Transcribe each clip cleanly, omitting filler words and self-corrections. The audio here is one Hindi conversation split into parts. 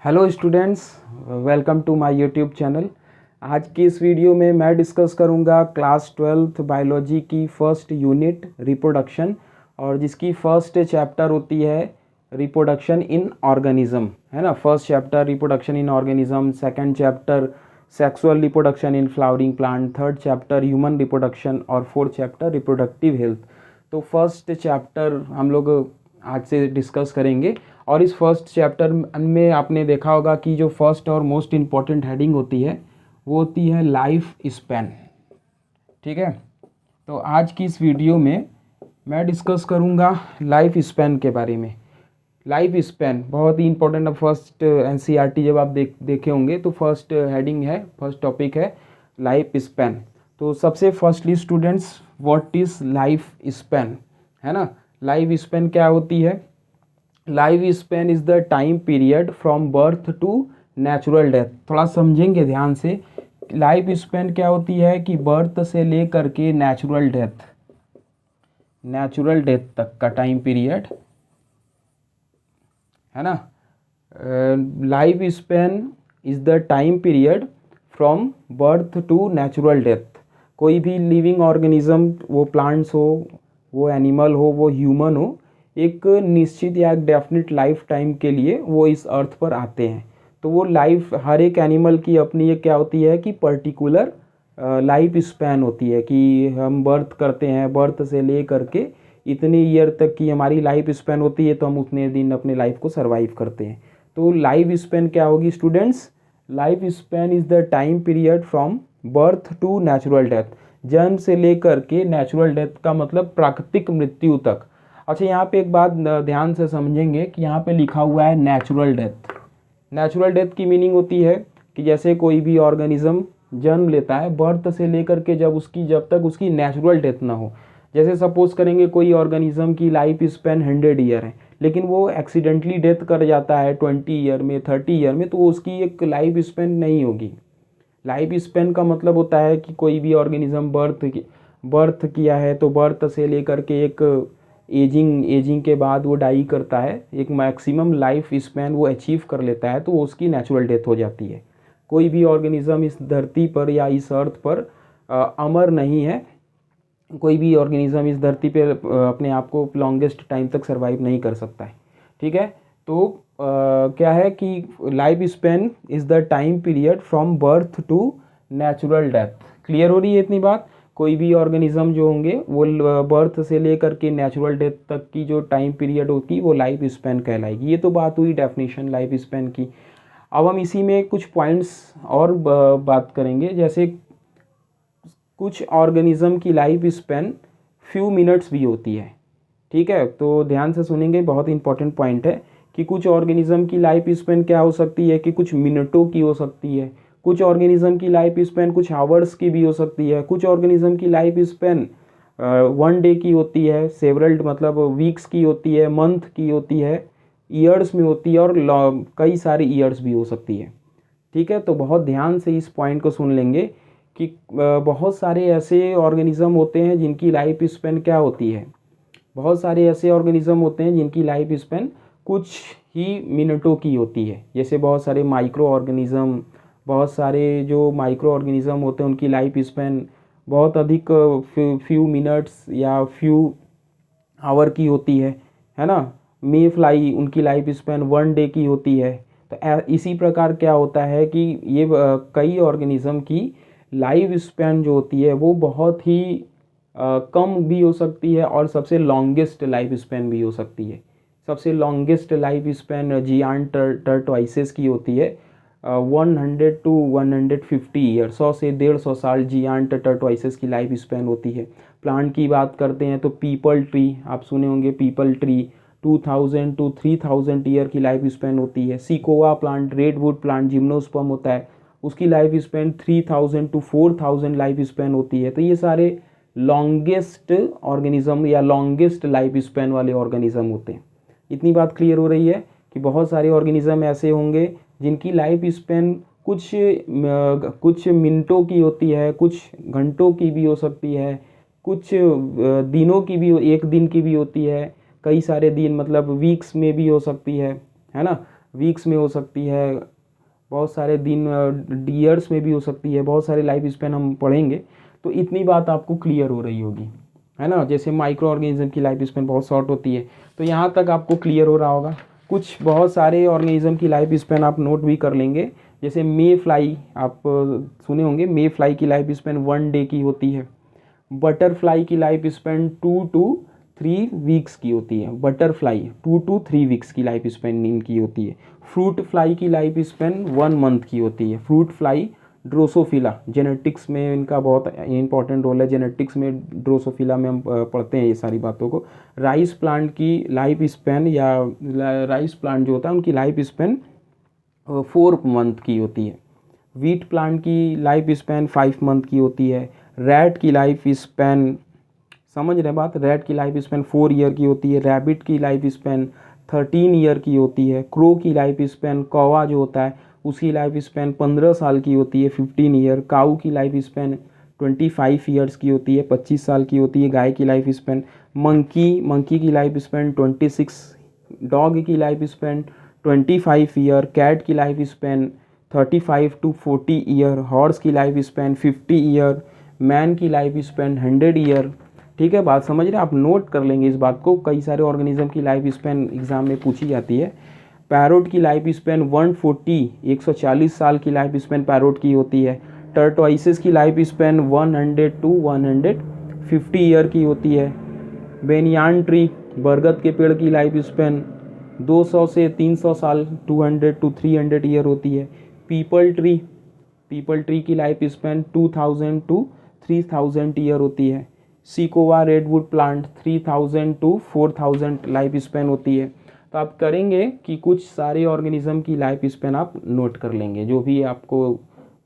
Hello students, welcome to my YouTube channel. आज की इस वीडियो में मैं डिस्कस करूंगा क्लास 12th बायोलॉजी की फर्स्ट यूनिट रिप्रोडक्शन, और जिसकी फर्स्ट चैप्टर होती है रिप्रोडक्शन इन ऑर्गेनिज्म, है ना। First chapter reproduction in organism, second chapter sexual reproduction in flowering plant, third chapter human reproduction और फोर्थ चैप्टर रिप्रोडक्टिव हेल्थ। तो फर्स्ट चैप्टर हम लोग आज से डिस्कस करेंगे। और इस फर्स्ट चैप्टर में आपने देखा होगा कि जो फर्स्ट और मोस्ट इम्पॉर्टेंट हेडिंग होती है वो होती है लाइफ स्पैन। ठीक है, तो आज की इस वीडियो में मैं डिस्कस करूँगा लाइफ स्पैन के बारे में। लाइफ स्पैन बहुत ही इंपॉर्टेंट है। फर्स्ट एनसीईआरटी जब आप देखे होंगे तो फर्स्ट हेडिंग है, फर्स्ट टॉपिक है लाइफ स्पैन। तो सबसे firstly students, what is life span, है ना। लाइफ स्पैन क्या होती है? Life span is the time period from birth to natural death. थोड़ा समझेंगे ध्यान से। लाइफ स्पैन क्या होती है कि बर्थ से लेकर के नेचुरल डेथ तक का टाइम पीरियड, है ना। Life span is the time period from birth to natural death. कोई भी लिविंग ऑर्गेनिज्म, वो प्लांट्स हो, वो एनिमल हो, वो ह्यूमन हो, एक निश्चित या एक डेफिनेट लाइफ टाइम के लिए वो इस अर्थ पर आते हैं। तो वो लाइफ, हर एक एनिमल की अपनी एक क्या होती है कि पर्टिकुलर लाइफ स्पैन होती है कि हम बर्थ करते हैं, बर्थ से ले करके इतने ईयर तक की हमारी लाइफ स्पैन होती है, तो हम उतने दिन अपने लाइफ को सर्वाइव करते हैं। तो लाइफ स्पैन क्या होगी students? Life span is the time period from birth to natural death. जन्म से लेकर के नेचुरल डेथ का मतलब प्राकृतिक मृत्यु तक। अच्छा, यहाँ पे एक बात ध्यान से समझेंगे कि यहाँ पे लिखा हुआ है नेचुरल डेथ। नेचुरल डेथ की मीनिंग होती है कि जैसे कोई भी ऑर्गेनिज्म जन्म लेता है, बर्थ से लेकर के जब तक उसकी नेचुरल डेथ ना हो। जैसे सपोज करेंगे कोई ऑर्गेनिज्म की लाइफ स्पैन 100 ईयर है, लेकिन वो एक्सीडेंटली डेथ कर जाता है 20 ईयर में, 30 ईयर में, तो उसकी एक लाइफ स्पैन नहीं होगी। लाइफ स्पैन का मतलब होता है कि कोई भी ऑर्गेनिज्म बर्थ किया है, तो बर्थ से लेकर के एक एजिंग के बाद वो डाई करता है, एक मैक्सिमम लाइफ स्पैन वो अचीव कर लेता है, तो उसकी नेचुरल डेथ हो जाती है। कोई भी ऑर्गेनिज्म इस धरती पर या इस अर्थ पर अमर नहीं है। कोई भी ऑर्गेनिज्म इस धरती पे अपने आप को लॉन्गेस्ट टाइम तक सर्वाइव नहीं कर सकता है। ठीक है, तो क्या है कि life span is the time period from birth to natural death. Clear हो रही है इतनी बात? कोई भी ऑर्गेनिज्म जो होंगे वो बर्थ से लेकर के नेचुरल डेथ तक की जो टाइम पीरियड होती है वो लाइफ स्पैन कहलाएगी। ये तो बात हुई डेफिनेशन लाइफ स्पैन की। अब हम इसी में कुछ पॉइंट्स और बात करेंगे। जैसे कुछ ऑर्गेनिज्म की लाइफ स्पैन फ्यू मिनट्स भी होती है। ठीक है, तो ध्यान से सुनेंगे, बहुत इंपॉर्टेंट पॉइंट है कि कुछ ऑर्गेनिज्म की लाइफ स्पैन क्या हो सकती है कि कुछ मिनटों की हो सकती है। कुछ ऑर्गेनिज्म की लाइफ स्पैन कुछ आवर्स की भी हो सकती है। कुछ ऑर्गेनिज्म की लाइफ स्पैन 1 डे की होती है, सेवरल मतलब वीक्स की होती है, मंथ की होती है, ईयर्स में होती है, और कई सारे ईयर्स भी हो सकती है। ठीक है, तो बहुत ध्यान से इस पॉइंट को सुन लेंगे कि बहुत सारे ऐसे ऑर्गेनिज्म होते हैं जिनकी लाइफ स्पैन क्या होती है। बहुत सारे ऐसे ऑर्गेनिज्म होते हैं जिनकी लाइफ स्पैन कुछ ही मिनटों की होती है। जैसे बहुत सारे माइक्रो ऑर्गेनिज्म, बहुत सारे जो माइक्रो ऑर्गेनिज्म होते हैं उनकी लाइफ स्पैन बहुत अधिक फ्यू मिनट्स या फ्यू आवर की होती है ना। मे फ्लाई, उनकी लाइफ स्पैन 1 डे की होती है। तो इसी प्रकार क्या होता है कि ये कई ऑर्गेनिज्म की लाइफ स्पैन जो होती है वो बहुत ही कम भी हो सकती है, और सबसे लॉन्गेस्ट लाइफ स्पैन भी हो सकती है। सबसे लॉन्गेस्ट लाइफ स्पैन जियांट टर्टवाइसेस की होती है 100 to 150 ईयर, 100 से 150 साल जियांट टर्टवाइसेस की लाइफ स्पैन होती है। प्लांट की बात करते हैं तो पीपल ट्री, आप सुने होंगे पीपल ट्री, 2000 to 3000 ईयर की लाइफ स्पैन होती है। Sikoa plant, redwood plant, gymnosperm होता है, उसकी life span 3000 to 4000 life span होती है। तो ये सारे लॉन्गेस्ट ऑर्गेनिज्म या लॉन्गेस्ट लाइफ स्पैन वाले ऑर्गेनिज्म होते हैं। इतनी बात क्लियर हो रही है कि बहुत सारे ऑर्गेनिज्म ऐसे होंगे जिनकी लाइफ स्पैन कुछ मिनटों की होती है, कुछ घंटों की भी हो सकती है, कुछ दिनों की भी, एक दिन की भी होती है, कई सारे दिन मतलब वीक्स में भी हो सकती है ना। वीक्स में हो सकती है, बहुत सारे दिन ईयर्स में भी हो सकती है, बहुत सारे लाइफ स्पैन हम पढ़ेंगे। तो इतनी बात आपको क्लियर हो रही होगी, है ना। जैसे माइक्रो ऑर्गेनिज्म की लाइफ स्पैन बहुत शॉर्ट होती है, तो यहाँ तक आपको क्लियर हो रहा होगा। कुछ बहुत सारे ऑर्गेनिज्म की लाइफ स्पैन आप नोट भी कर लेंगे। जैसे मे फ्लाई आप सुने होंगे, मे फ्लाई की लाइफ स्पैन 1 डे की होती है। बटरफ्लाई की लाइफ स्पैन 2 to 3 वीक्स की होती है। बटरफ्लाई 2 to 3 वीक्स की लाइफ स्पैन इनकी होती है। फ्रूट फ्लाई की लाइफ स्पैन 1 मंथ की होती है। फ्रूट फ्लाई ड्रोसोफिला, जेनेटिक्स में इनका बहुत इंपॉर्टेंट रोल है। जेनेटिक्स में ड्रोसोफिला में हम पढ़ते हैं ये सारी बातों को। राइस प्लांट की लाइफ स्पैन, या राइस प्लांट जो होता है उनकी लाइफ स्पैन 4 मंथ की होती है। वीट प्लांट की लाइफ स्पैन 5 मंथ की होती है। रैट की लाइफ स्पैन, समझ रहे बात, रैट की लाइफ स्पैन 4 ईयर की होती है। रैबिट की लाइफ स्पैन 13 ईयर की होती है। क्रो की लाइफ स्पैन, कौवा जो होता है उसकी लाइफ स्पैन 15 साल की होती है, 15 ईयर। काऊ की लाइफ स्पैन 25 ईयर्स की होती है, 25 साल की होती है। गाय की लाइफ स्पैन, मंकी की लाइफ स्पैन 26। डॉग की लाइफ स्पैन 25 ईयर। कैट की life span 35 to 40 year. Horse की लाइफ स्पैन 50 ईयर। मैन की लाइफ स्पैन 100 ईयर। ठीक है, बात समझ रहे हैं आप, नोट कर लेंगे इस बात को। कई सारे ऑर्गेनिज्म की लाइफ स्पैन एग्जाम में पूछी जाती है। पैरोट की लाइफ स्पैन 140 साल की लाइफ स्पैन पैरोट की होती है। टर्टोइसेस की लाइफ स्पैन 100 to 150 ईयर की होती है। बेनियान ट्री, बरगद के पेड़ की लाइफ स्पैन 200 से 300 साल, 200 to 300 ईयर होती है। पीपल ट्री की लाइफ स्पैन 2000 to 3000 ईयर होती है। Sikoa redwood plant 3000 to 4000 life span होती है। तो आप करेंगे कि कुछ सारे ऑर्गेनिज्म की लाइफ स्पैन आप नोट कर लेंगे, जो भी आपको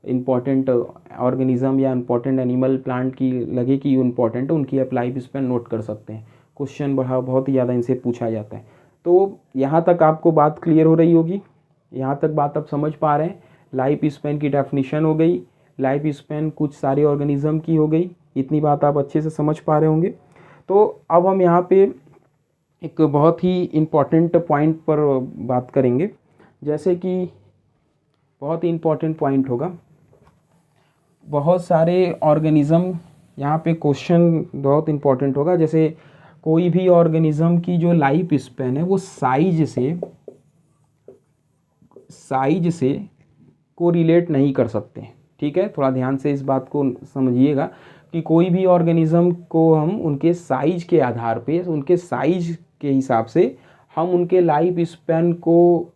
इम्पॉर्टेंट ऑर्गेनिज्म या इम्पॉर्टेंट एनिमल प्लांट की लगे कि इम्पॉर्टेंट है, उनकी आप लाइफ स्पैन नोट कर सकते हैं। क्वेश्चन बहुत ही ज़्यादा इनसे पूछा जाता है। तो यहाँ तक आपको बात क्लियर हो रही होगी, यहाँ तक बात आप समझ पा रहे हैं। लाइफ स्पैन की डेफिनेशन हो गई, लाइफ स्पैन कुछ सारे ऑर्गेनिज्म की हो गई, इतनी बात आप अच्छे से समझ पा रहे होंगे। तो अब हम यहाँ पे एक बहुत ही इम्पॉर्टेंट पॉइंट पर बात करेंगे, जैसे कि बहुत ही इम्पॉर्टेंट पॉइंट होगा। बहुत सारे ऑर्गेनिज्म, यहाँ पे क्वेश्चन बहुत इम्पॉर्टेंट होगा। जैसे कोई भी ऑर्गेनिज्म की जो लाइफ स्पैन है वो साइज से को रिलेट नहीं कर सकते। ठीक है, थोड़ा ध्यान से इस बात को समझिएगा कि कोई भी ऑर्गेनिज्म को हम उनके साइज के आधार पे, उनके साइज के हिसाब से हम उनके लाइफ स्पैन को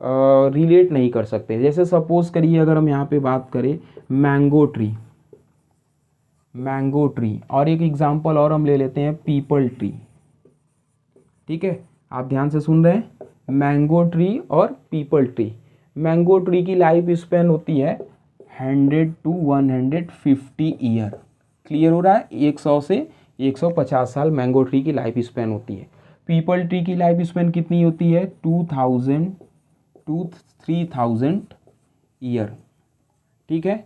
रिलेट नहीं कर सकते। जैसे सपोज करिए, अगर हम यहाँ पे बात करें मैंगो ट्री, और एक एग्जांपल और हम ले लेते हैं पीपल ट्री। ठीक है, आप ध्यान से सुन रहे हैं, मैंगो ट्री और पीपल ट्री। मैंगो ट्री की लाइफ स्पैन होती है 100 to 150 ईयर। क्लियर हो रहा है, 100 से 150 साल मैंगो ट्री की लाइफ स्पैन होती है। पीपल ट्री की लाइफ स्पैन कितनी होती है, 2000 to 3000 ईयर। ठीक है,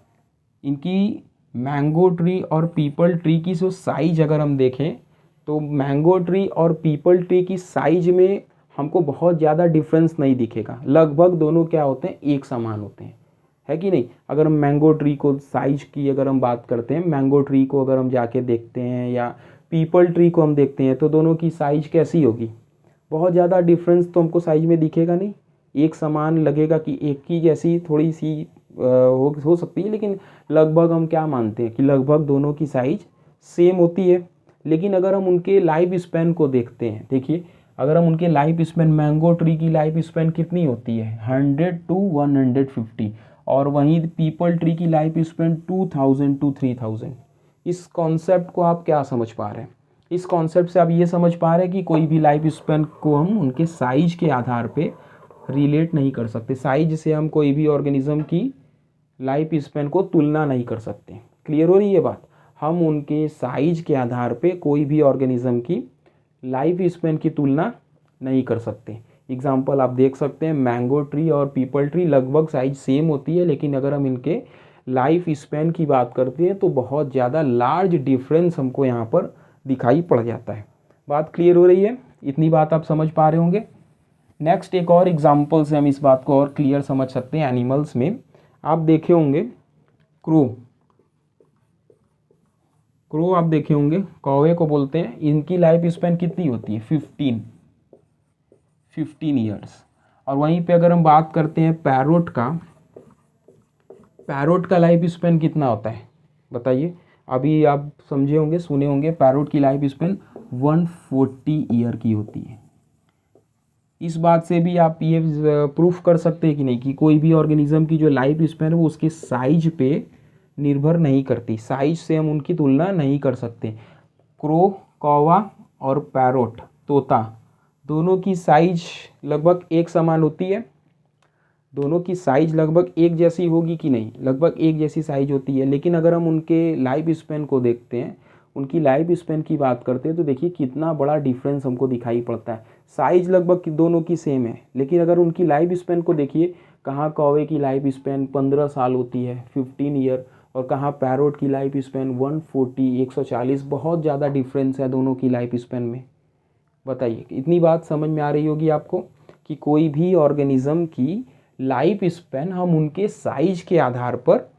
इनकी मैंगो ट्री और पीपल ट्री की जो साइज अगर हम देखें, तो मैंगो ट्री और पीपल ट्री की साइज में हमको बहुत ज़्यादा डिफरेंस नहीं दिखेगा। लगभग दोनों क्या होते हैं, एक समान होते हैं, है कि नहीं। अगर हम मैंगो ट्री को साइज की अगर हम बात करते हैं, मैंगो ट्री को अगर हम जाके देखते हैं या पीपल ट्री को हम देखते हैं, तो दोनों की साइज कैसी होगी, बहुत ज़्यादा डिफरेंस तो हमको साइज में दिखेगा नहीं। एक समान लगेगा कि एक की जैसी थोड़ी सी हो सकती है, लेकिन लगभग हम क्या मानते हैं कि लगभग दोनों की साइज सेम होती है। लेकिन अगर हम उनके लाइफ स्पैन को देखते हैं, देखिए अगर हम उनके लाइफ स्पैन, मैंगो ट्री की लाइफ स्पैन कितनी होती है 100 to 150, और वहीं पीपल ट्री की लाइफ स्पैन 2000 to 3000। इस कॉन्सेप्ट को आप क्या समझ पा रहे हैं, इस कॉन्सेप्ट से आप ये समझ पा रहे हैं कि कोई भी लाइफ स्पैन को हम उनके साइज के आधार पे रिलेट नहीं कर सकते। साइज से हम कोई भी ऑर्गेनिज्म की लाइफ स्पैन को तुलना नहीं कर सकते। क्लियर हो रही है बात, हम उनके साइज के आधार पे कोई भी ऑर्गेनिज्म की लाइफ स्पैन की तुलना नहीं कर सकते। एग्जाम्पल आप देख सकते हैं, मैंगो ट्री और पीपल ट्री लगभग साइज सेम होती है, लेकिन अगर हम इनके लाइफ स्पैन की बात करते हैं तो बहुत ज़्यादा लार्ज डिफरेंस हमको यहाँ पर दिखाई पड़ जाता है। बात क्लियर हो रही है, इतनी बात आप समझ पा रहे होंगे। नेक्स्ट एक और एग्जाम्पल से हम इस बात को और क्लियर समझ सकते हैं। एनिमल्स में आप देखे होंगे क्रो, क्रो आप देखे होंगे, कौवे को बोलते हैं। इनकी लाइफ स्पैन कितनी होती है? 15 ईयर्स। और वहीं पे अगर हम बात करते हैं पैरोट का, पैरोट का लाइफ स्पैन कितना होता है बताइए? अभी आप समझे होंगे, सुने होंगे, पैरोट की लाइफ स्पैन 140 ईयर की होती है। इस बात से भी आप ये प्रूफ कर सकते हैं कि नहीं कि कोई भी ऑर्गेनिज्म की जो लाइफ स्पैन है वो उसके साइज पे निर्भर नहीं करती। साइज से हम उनकी तुलना नहीं कर सकते। क्रो, कौवा और पैरोट, तोता, दोनों की साइज लगभग एक समान होती है। दोनों की साइज लगभग एक जैसी होगी कि नहीं? लगभग एक जैसी साइज होती है। लेकिन अगर हम उनके लाइफ स्पैन को देखते हैं, उनकी लाइफ स्पैन की बात करते हैं, तो देखिए कितना बड़ा डिफरेंस हमको दिखाई पड़ता है। साइज लगभग दोनों की सेम है, लेकिन अगर उनकी लाइफ स्पैन को देखिए, कहाँ कौवे की लाइफ स्पैन 15 साल होती है, 15 ईयर, और कहाँ पैरोट की लाइफ स्पैन 140, 140। बहुत ज़्यादा डिफरेंस है दोनों की लाइफ स्पैन में। बताइए, इतनी बात समझ में आ रही होगी आपको कि कोई भी ऑर्गेनिज्म की लाइफ स्पैन हम उनके साइज के आधार पर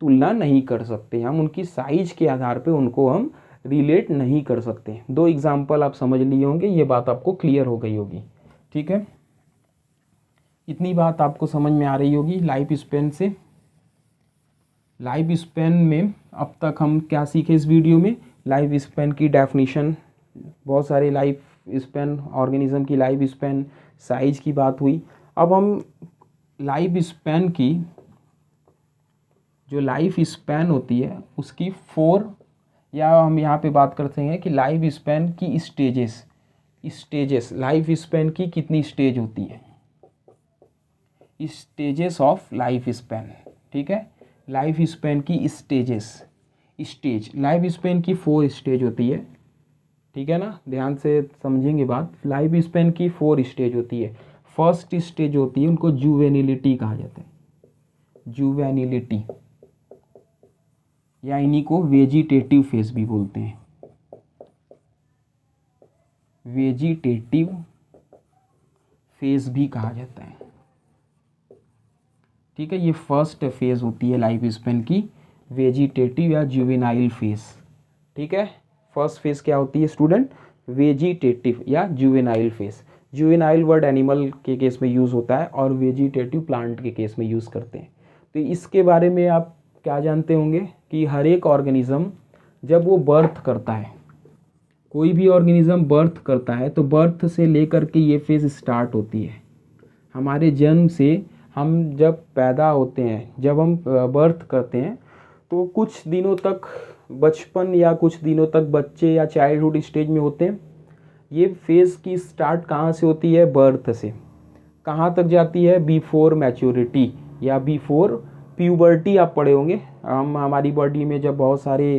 तुलना नहीं कर सकते। हम उनकी साइज के आधार पर उनको हम रिलेट नहीं कर सकते। दो एग्जाम्पल आप समझ लिए होंगे, ये बात आपको क्लियर हो गई होगी। ठीक है, इतनी बात आपको समझ में आ रही होगी लाइफ स्पैन से। लाइफ स्पैन में अब तक हम क्या सीखे इस वीडियो में? लाइफ स्पैन की डेफिनेशन, बहुत सारे लाइफ स्पैन, ऑर्गेनिज्म की लाइफ स्पैन, साइज की बात हुई। अब हम लाइफ स्पैन की, जो लाइफ स्पैन होती है उसकी 4, या हम यहाँ पे बात करते हैं कि लाइफ स्पैन की स्टेजेस, लाइफ स्पैन की कितनी स्टेज होती है? Stages of life span. ठीक है, लाइफ स्पैन की स्टेज, लाइफ स्पैन की 4 स्टेज होती है। ठीक है ना, ध्यान से समझेंगे बात। लाइफ स्पैन की 4 स्टेज होती है। फर्स्ट स्टेज होती है, उनको जुवेनिलिटी कहा जाता है, जुवेनिलिटी, या इन्हीं को वेजिटेटिव फेज भी बोलते हैं, वेजिटेटिव फेज भी कहा जाता है। ठीक है, ये फर्स्ट फेज होती है लाइफ स्पैन की, वेजिटेटिव या जुवेनाइल फेज। ठीक है, फर्स्ट फेज क्या होती है स्टूडेंट? वेजिटेटिव या juvenile phase. Juvenile word animal के केस में यूज़ होता है और वेजिटेटिव प्लांट के केस में यूज़ करते हैं। तो इसके बारे में आप क्या जानते होंगे कि हर एक ऑर्गेनिज्म जब वो बर्थ करता है, कोई भी ऑर्गेनिज्म बर्थ करता है, तो बर्थ से लेकर के ये फेज स्टार्ट होती है। हमारे जन्म से हम जब पैदा होते हैं, जब हम बर्थ करते हैं, तो कुछ दिनों तक बचपन या कुछ दिनों तक बच्चे या चाइल्डहुड स्टेज में होते हैं। ये फेज़ की स्टार्ट कहाँ से होती है? बर्थ से। कहाँ तक जाती है? बिफोर मैच्योरिटी या बिफोर प्यूबर्टी। आप पढ़े होंगे, हमारी बॉडी में जब बहुत सारे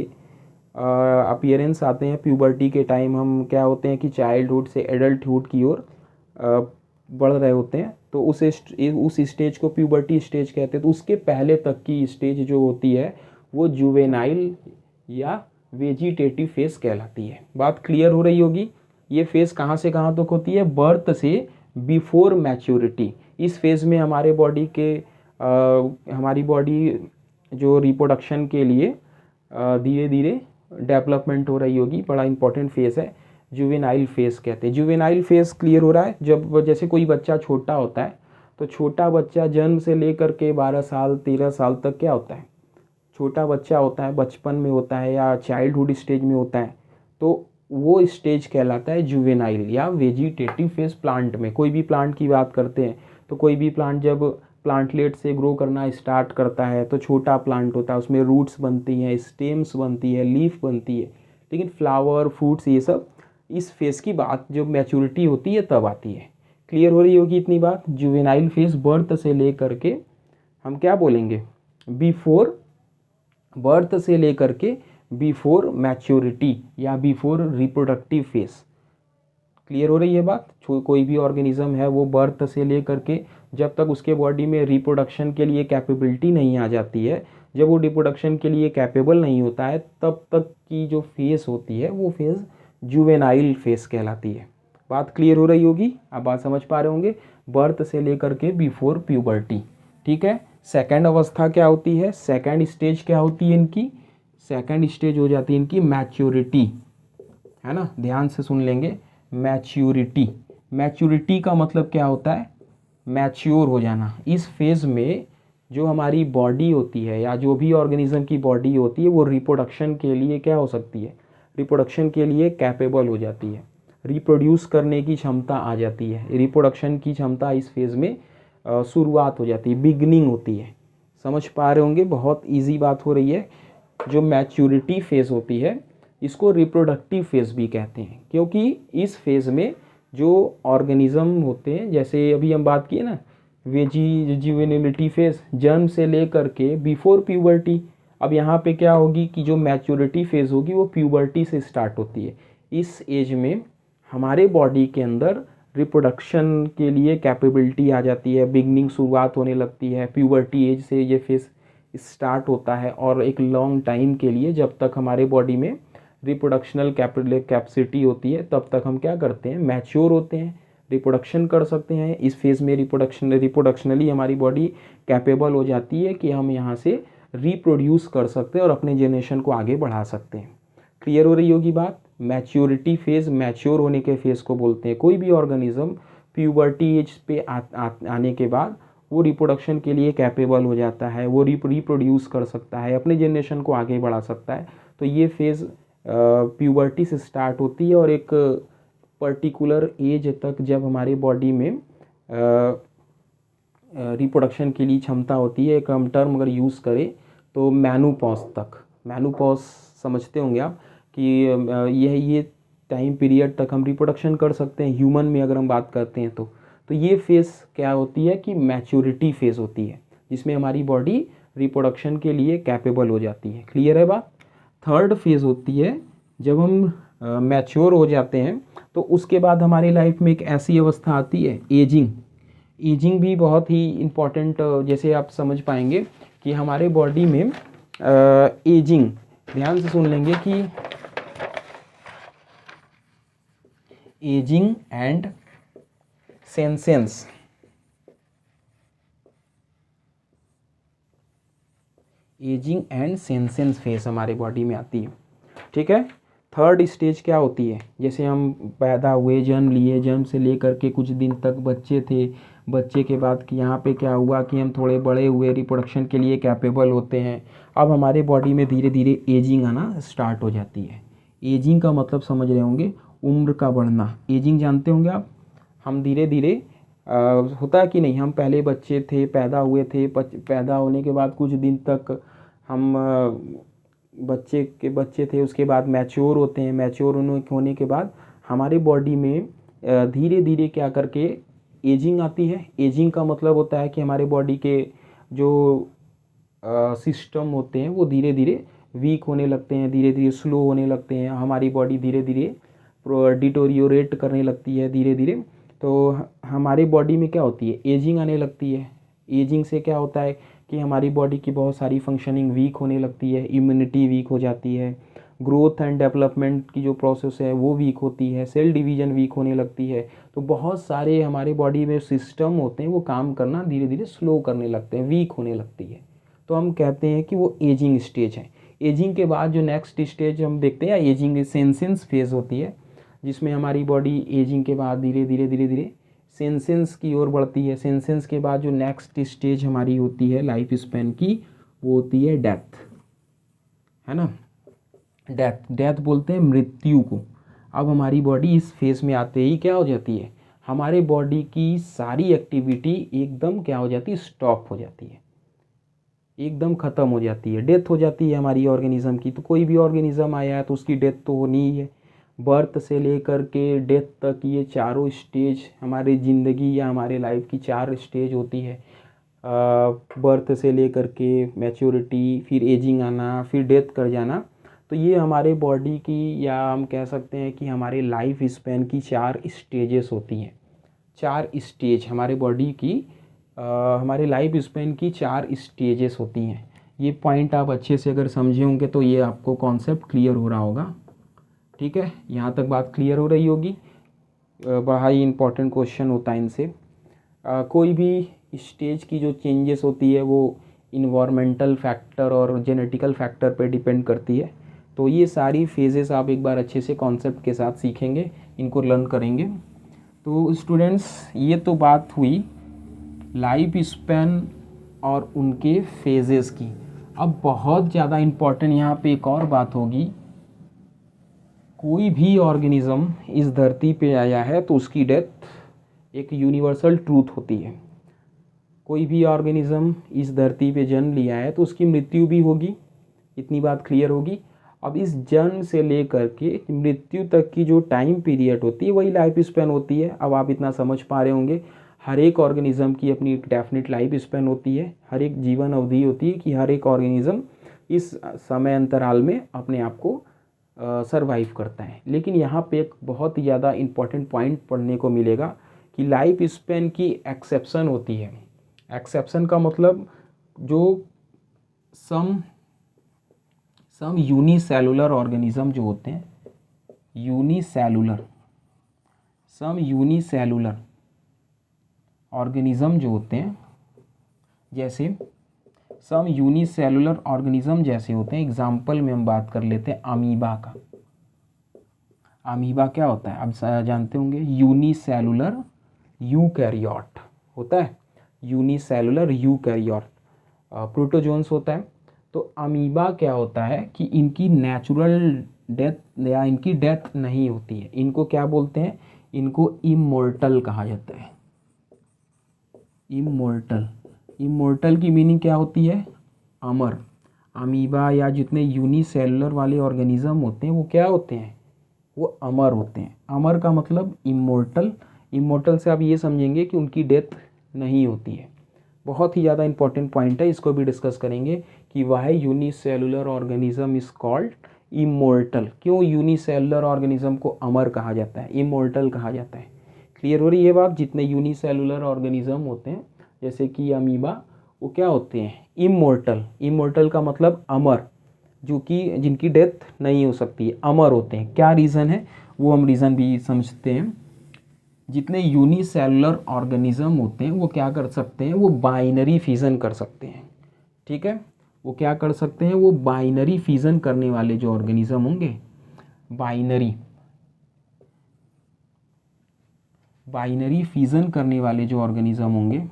अपीयरेंस आते हैं प्यूबर्टी के टाइम, हम क्या होते हैं कि चाइल्डहुड से एडल्टहुड की ओर बढ़ रहे होते हैं, तो उस स्टेज को प्यूबर्टी स्टेज कहते हैं। तो उसके पहले तक की स्टेज जो होती है वो जुवेनाइल या वेजिटेटिव फेज कहलाती है। बात क्लियर हो रही होगी। ये फेज़ कहाँ से कहाँ तक होती है? बर्थ से बिफोर मैच्योरिटी। इस फेज़ में हमारे बॉडी के हमारी बॉडी जो रिप्रोडक्शन के लिए धीरे धीरे डेवलपमेंट हो रही होगी। बड़ा इंपॉर्टेंट फेज़ है, जुवेनाइल फेज़ कहते हैं। जुवेनाइल फेज़ क्लियर हो रहा है जब जैसे कोई बच्चा छोटा होता है, तो छोटा बच्चा जन्म से लेकर के 12 साल 13 साल तक क्या होता है? छोटा बच्चा होता है, बचपन में होता है या चाइल्डहुड स्टेज में होता है, तो वो स्टेज कहलाता है जुवेनाइल या वेजिटेटिव फेज। प्लांट में कोई भी प्लांट की बात करते हैं, तो कोई भी प्लांट जब प्लांटलेट से ग्रो करना स्टार्ट करता है तो छोटा प्लांट होता है, उसमें रूट्स बनती हैं, स्टेम्स बनती है, लीफ बनती है, लेकिन फ्लावर, फ्रूट्स, ये सब इस फेज़ की बात जब मैच्योरिटी होती है तब आती है। क्लियर हो रही होगी इतनी बात। जुवेनाइल फेज बर्थ से लेकर के हम क्या बोलेंगे? बिफोर बर्थ से लेकर के बिफोर मैच्योरिटी या बिफोर रिप्रोडक्टिव फेज। क्लियर हो रही है बात। कोई भी ऑर्गेनिज्म है वो बर्थ से लेकर के जब तक उसके बॉडी में रिप्रोडक्शन के लिए कैपेबिलिटी नहीं आ जाती है, जब वो रिप्रोडक्शन के लिए कैपेबल नहीं होता है, तब तक की जो फेज़ होती है वो फेज़ जुवेनाइल फेज़ कहलाती है। बात क्लियर हो रही होगी, आप बात समझ पा रहे होंगे। बर्थ से लेकर के बिफोर प्यूबर्टी, ठीक है। सेकंड अवस्था क्या होती है, सेकंड स्टेज क्या होती है इनकी, सेकंड स्टेज हो जाती है इनकी मैच्योरिटी, है ना, ध्यान से सुन लेंगे। मैच्योरिटी, मैच्योरिटी का मतलब क्या होता है, मैच्योर हो जाना। इस फेज़ में जो हमारी बॉडी होती है या जो भी ऑर्गेनिज्म की बॉडी होती है वो रिप्रोडक्शन के लिए क्या हो सकती है, रिप्रोडक्शन के लिए कैपेबल हो जाती है, रिप्रोड्यूस करने की क्षमता आ जाती है। रिप्रोडक्शन की क्षमता इस फेज़ में शुरुआत हो जाती है, बिगनिंग होती है। समझ पा रहे होंगे, बहुत इजी बात हो रही है। जो मैच्योरिटी फेज़ होती है इसको रिप्रोडक्टिव फेज़ भी कहते हैं, क्योंकि इस फेज़ में जो ऑर्गेनिज्म होते हैं, जैसे अभी हम बात किए ना वेजिटेबिलिटी फेज़, जन्म से लेकर के बिफोर प्यूबर्टी। अब यहाँ पे क्या होगी कि जो मैच्योरिटी फेज़ होगी वो प्यूबर्टी से स्टार्ट होती है। इस एज में हमारे बॉडी के अंदर रिप्रोडक्शन के लिए कैपेबिलिटी आ जाती है, बिगनिंग शुरुआत होने लगती है। प्यूबर्टी एज से ये फेज़ स्टार्ट होता है और एक लॉन्ग टाइम के लिए, जब तक हमारे बॉडी में रिप्रोडक्शनल कैपेसिटी होती है तब तक हम क्या करते हैं, मैच्योर होते हैं, रिप्रोडक्शन कर सकते हैं। इस फेज़ में रिप्रोडक्शनली हमारी बॉडी कैपेबल हो जाती है कि हम यहाँ से रिप्रोड्यूस कर सकते हैं और अपने जनरेशन को आगे बढ़ा सकते हैं। क्लियर हो रही होगी बात। मैच्योरिटी फेज़, मैच्योर होने के फेज़ को बोलते हैं। कोई भी ऑर्गेनिज्म प्यूबर्टी एज पे आने के बाद वो रिप्रोडक्शन के लिए कैपेबल हो जाता है, वो रिप्रोड्यूस कर सकता है, अपने जनरेशन को आगे बढ़ा सकता है। तो ये फेज़ प्यूबर्टी से स्टार्ट होती है और एक पर्टिकुलर एज तक जब हमारे बॉडी में रिप्रोडक्शन के लिए क्षमता होती है, एक हम टर्म अगर यूज़ करें तो मेनोपॉज तक, मेनोपॉज समझते होंगे आप कि ये टाइम पीरियड तक हम रिप्रोडक्शन कर सकते हैं ह्यूमन में अगर हम बात करते हैं तो ये फेज़ क्या होती है कि मैच्योरिटी फेज़ होती है, जिसमें हमारी बॉडी रिप्रोडक्शन के लिए कैपेबल हो जाती है। क्लियर है बात। थर्ड फेज़ होती है जब हम मैच्योर हो जाते हैं, तो उसके बाद हमारी लाइफ में एक ऐसी अवस्था आती है एजिंग। एजिंग भी बहुत ही इम्पॉर्टेंट, जैसे आप समझ पाएंगे कि हमारे बॉडी में एजिंग, ध्यान से सुन लेंगे कि ageing and senescence, ageing and senescence phase हमारे बॉडी में आती है, ठीक है। थर्ड स्टेज क्या होती है, जैसे हम पैदा हुए, जन्म लिए, जन्म से लेकर के कुछ दिन तक बच्चे थे, बच्चे के बाद कि यहाँ पे क्या हुआ कि हम थोड़े बड़े हुए, रिप्रोडक्शन के लिए कैपेबल होते हैं। अब हमारे बॉडी में धीरे धीरे एजिंग आना स्टार्ट हो जाती है। एजिंग का मतलब समझ रहे होंगे, उम्र का बढ़ना। एजिंग जानते होंगे आप, हम धीरे धीरे होता है कि नहीं, हम पहले बच्चे थे, पैदा हुए थे, पैदा होने के बाद कुछ दिन तक हम बच्चे थे, उसके बाद मैच्योर होते हैं। मैच्योर होने के बाद हमारे बॉडी में धीरे धीरे क्या करके एजिंग आती है। एजिंग का मतलब होता है कि हमारे बॉडी के जो सिस्टम होते हैं वो धीरे धीरे वीक होने लगते हैं, धीरे धीरे स्लो होने लगते हैं, हमारी बॉडी धीरे धीरे डिटोरियोरेट करने लगती है धीरे धीरे। तो हमारे बॉडी में क्या होती है, एजिंग आने लगती है। एजिंग से क्या होता है कि हमारी बॉडी की बहुत सारी फंक्शनिंग वीक होने लगती है, इम्यूनिटी वीक हो जाती है, ग्रोथ एंड डेवलपमेंट की जो प्रोसेस है वो वीक होती है, सेल डिवीजन वीक होने लगती है। तो बहुत सारे हमारे बॉडी में सिस्टम होते हैं वो काम करना धीरे धीरे स्लो करने लगते हैं, वीक होने लगती है। तो हम कहते हैं कि वो एजिंग स्टेज है। एजिंग के बाद जो नेक्स्ट स्टेज हम देखते हैं एजिंग सेंसेंस फेज होती है, जिसमें हमारी बॉडी एजिंग के बाद धीरे धीरे धीरे धीरे सेंसेंस की ओर बढ़ती है। सेंसेंस के बाद जो नेक्स्ट स्टेज हमारी होती है लाइफ स्पैन की, वो होती है डेथ, है ना। डेथ, डेथ बोलते हैं मृत्यु को। अब हमारी बॉडी इस फेज में आते ही क्या हो जाती है, हमारे बॉडी की सारी एक्टिविटी एकदम क्या हो जाती है, स्टॉप हो जाती है, एकदम ख़त्म हो जाती है, डेथ हो जाती है हमारी ऑर्गेनिज्म की। तो कोई भी ऑर्गेनिज्म आया है तो उसकी डेथ तो होनी ही है। बर्थ से लेकर के डेथ तक ये चारों स्टेज हमारी ज़िंदगी या हमारे लाइफ की 4 स्टेज होती है। बर्थ से लेकर के मैच्योरिटी, फिर एजिंग आना, फिर डेथ कर जाना। तो ये हमारे बॉडी की, या हम कह सकते हैं कि हमारे लाइफ स्पैन की 4 स्टेजेस होती हैं। 4 स्टेज हमारे बॉडी की, हमारे लाइफ स्पैन की 4 स्टेजेस होती हैं। ये पॉइंट आप अच्छे से अगर समझे होंगे तो ये आपको कॉन्सेप्ट क्लियर हो रहा होगा, ठीक है। यहाँ तक बात क्लियर हो रही होगी। बड़ा ही इंपॉर्टेंट क्वेश्चन होता है इनसे। कोई भी स्टेज की जो चेंजेस होती है वो इन्वायरमेंटल फैक्टर और जेनेटिकल फैक्टर पे डिपेंड करती है। तो ये सारी फेजेस आप एक बार अच्छे से कॉन्सेप्ट के साथ सीखेंगे, इनको लर्न करेंगे। तो स्टूडेंट्स, ये तो बात हुई लाइफ स्पैन और उनके फेजेस की। अब बहुत ज़्यादा इम्पॉर्टेंट यहाँ पे एक और बात होगी, कोई भी ऑर्गेनिज्म इस धरती पे आया है तो उसकी डेथ एक यूनिवर्सल ट्रूथ होती है। कोई भी ऑर्गेनिज्म इस धरती पे जन्म लिया है तो उसकी मृत्यु भी होगी, इतनी बात क्लियर होगी। अब इस जन्म से लेकर के मृत्यु तक की जो टाइम पीरियड होती है वही लाइफ स्पैन होती है। अब आप इतना समझ पा रहे होंगे, हर एक ऑर्गेनिज्म की अपनी एक डेफिनेट लाइफ स्पैन होती है, हर एक जीवन अवधि होती है कि हर एक ऑर्गेनिज्म इस समय अंतराल में अपने आप को सरवाइव करता है। लेकिन यहाँ पे एक बहुत ही ज़्यादा इम्पॉर्टेंट पॉइंट पढ़ने को मिलेगा कि लाइफ स्पैन की एक्सेप्शन होती है। एक्सेप्शन का मतलब जो सम यूनिसेलुलर ऑर्गेनिज्म जो होते हैं, यूनिसेलुलर ऑर्गेनिज्म जो होते हैं, जैसे सम यूनिसेलुलर ऑर्गेनिज्म जैसे होते हैं, एग्जाम्पल में हम बात कर लेते हैं अमीबा का। अमीबा क्या होता है आप जानते होंगे, यूनिसेलुलर यूकैरियोट होता है, यूनिसेलुलर यूकैरियोट, प्रोटोजोन्स होता है। तो अमीबा क्या होता है कि इनकी नेचुरल डेथ या इनकी डेथ नहीं होती है, इनको क्या बोलते हैं, इनको इमोर्टल कहा जाता है। इमोर्टल की मीनिंग क्या होती है, अमर। अमीबा या जितने यूनिसेलुलर वाले ऑर्गेनिज्म होते हैं वो क्या होते हैं, वो अमर होते हैं। अमर का मतलब इमोर्टल। इमोर्टल से आप ये समझेंगे कि उनकी डेथ नहीं होती है। बहुत ही ज़्यादा इंपॉर्टेंट पॉइंट है, इसको भी डिस्कस करेंगे कि why unicellular organism is called immortal. क्यों यूनिसेलुलर ऑर्गेनिज्म को अमर कहा जाता है, इमोर्टल कहा जाता है। क्लियर हो रही है ये बात। जितने यूनिसेलुलर ऑर्गेनिज्म होते हैं जैसे कि अमीबा, वो क्या होते हैं, इमोर्टल। इमोर्टल का मतलब अमर, जो कि जिनकी डेथ नहीं हो सकती है, अमर होते हैं। क्या रीज़न है वो हम रीज़न भी समझते हैं। जितने यूनिसेलुलर ऑर्गेनिज्म होते हैं वो क्या कर सकते हैं, वो बाइनरी फिजन कर सकते हैं। ठीक है, वो क्या कर सकते हैं, वो बाइनरी फिजन करने वाले जो ऑर्गेनिज्म होंगे, बाइनरी फिजन करने वाले जो ऑर्गेनिज्म होंगे,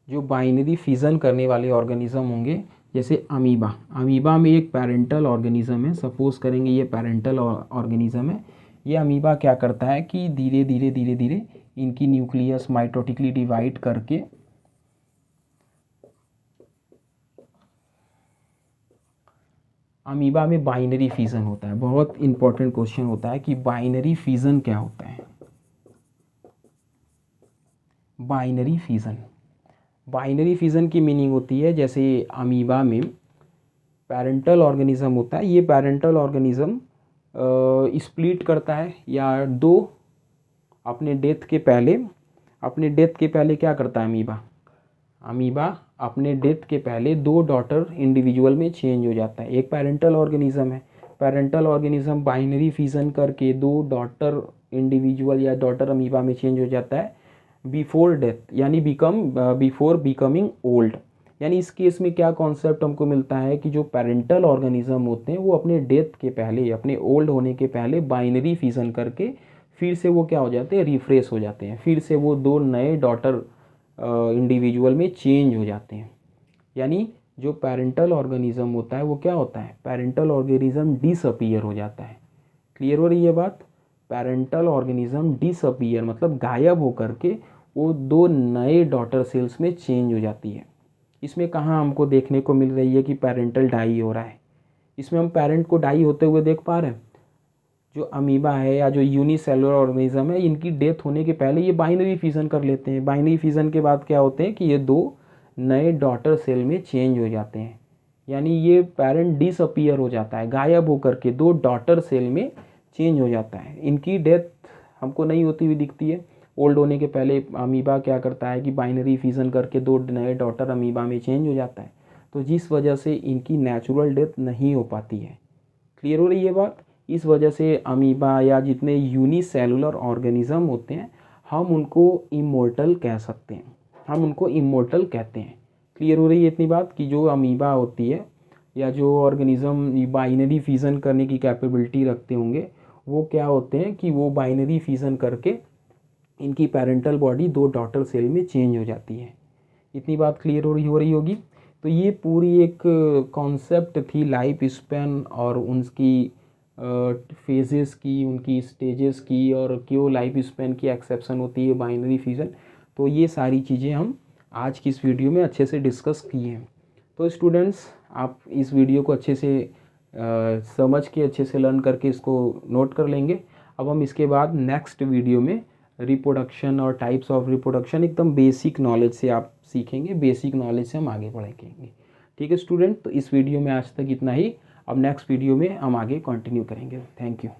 जो बाइनरी फिजन करने वाले ऑर्गेनिज्म होंगे, जैसे अमीबा में एक पेरेंटल ऑर्गेनिज्म है, सपोज करेंगे ये पेरेंटल ऑर्गेनिज्म है। ये अमीबा क्या करता है कि धीरे धीरे इनकी न्यूक्लियस माइटोटिकली डिवाइड करके अमीबा में बाइनरी फिजन होता है। बहुत इंपॉर्टेंट क्वेश्चन होता है कि बाइनरी फिजन क्या होता है। बाइनरी फिजन की मीनिंग होती है, जैसे अमीबा में पेरेंटल ऑर्गेनिज्म होता है, ये पेरेंटल ऑर्गेनिज्म स्प्लिट करता है या दो अपने डेथ के पहले क्या करता है अमीबा अपने डेथ के पहले दो डॉटर इंडिविजुअल में चेंज हो जाता है। एक पेरेंटल ऑर्गेनिज्म है, पेरेंटल ऑर्गेनिज्म बाइनरी फिजन करके दो डॉटर इंडिविजुअल या डॉटर अमीबा में चेंज हो जाता है बिफोर डेथ, यानी बिफोर बिकमिंग ओल्ड। यानी इस केस में क्या कॉन्सेप्ट हमको मिलता है कि जो पेरेंटल ऑर्गेनिज्म होते हैं वो अपने डेथ के पहले, अपने ओल्ड होने के पहले बाइनरी फिजन करके फिर से वो क्या हो जाते हैं, रिफ्रेश हो जाते हैं, फिर से वो दो नए डॉटर इंडिविजुअल में चेंज हो जाते हैं। यानी जो पेरेंटल ऑर्गेनिज्म होता है वो क्या होता है, पेरेंटल ऑर्गेनिज्म डिसअपीयर हो जाता है। क्लियर हो रही है बात। पेरेंटल ऑर्गेनिज्म डिसअपीयर मतलब गायब होकर के वो दो नए डॉटर सेल्स में चेंज हो जाती है। इसमें कहाँ हमको देखने को मिल रही है कि पेरेंटल डाई हो रहा है, इसमें हम पेरेंट को डाई होते हुए देख पा रहे हैं। जो अमीबा है या जो यूनिसेलुलर ऑर्गेनिज्म है, इनकी डेथ होने के पहले ये बाइनरी फिजन कर लेते हैं। बाइनरी फिजन के बाद क्या होते हैं कि ये दो नए डॉटर सेल में चेंज हो जाते हैं। यानी ये पेरेंट डिसअपीयर हो जाता है, गायब होकर के दो डॉटर सेल में चेंज हो जाता है। इनकी डेथ हमको नहीं होती हुई दिखती है। ओल्ड होने के पहले अमीबा क्या करता है कि बाइनरी फिजन करके दो नए डॉटर अमीबा में चेंज हो जाता है। तो जिस वजह से इनकी नेचुरल डेथ नहीं हो पाती है। क्लियर हो रही है बात। इस वजह से अमीबा या जितने यूनिसेलुलर ऑर्गेनिज्म होते हैं हम उनको इमोर्टल कह सकते हैं, हम उनको इमोर्टल कहते हैं। क्लियर हो रही है इतनी बात कि जो अमीबा होती है या जो ऑर्गेनिज्म बाइनरी फिजन करने की कैपेबिलिटी रखते होंगे वो क्या होते हैं कि वो बाइनरी फिजन करके इनकी पेरेंटल बॉडी 2 डॉटर सेल में चेंज हो जाती है। इतनी बात क्लियर हो रही होगी। तो ये पूरी एक कॉन्सेप्ट थी लाइफ स्पैन और उनकी फेजेस की, उनकी स्टेजेस की, और क्यों लाइफ स्पैन की एक्सेप्शन होती है बाइनरी फिजन। तो ये सारी चीज़ें हम आज की इस वीडियो में अच्छे से डिस्कस किए हैं। तो स्टूडेंट्स आप इस वीडियो को अच्छे से समझ के अच्छे से लर्न करके इसको नोट कर लेंगे। अब हम इसके बाद नेक्स्ट वीडियो में रिप्रोडक्शन और टाइप्स ऑफ रिप्रोडक्शन एकदम बेसिक नॉलेज से आप सीखेंगे, बेसिक नॉलेज से हम आगे बढ़ेंगे। ठीक है स्टूडेंट, तो इस वीडियो में आज तक इतना ही। अब नेक्स्ट वीडियो में हम आगे कंटिन्यू करेंगे। Thank you.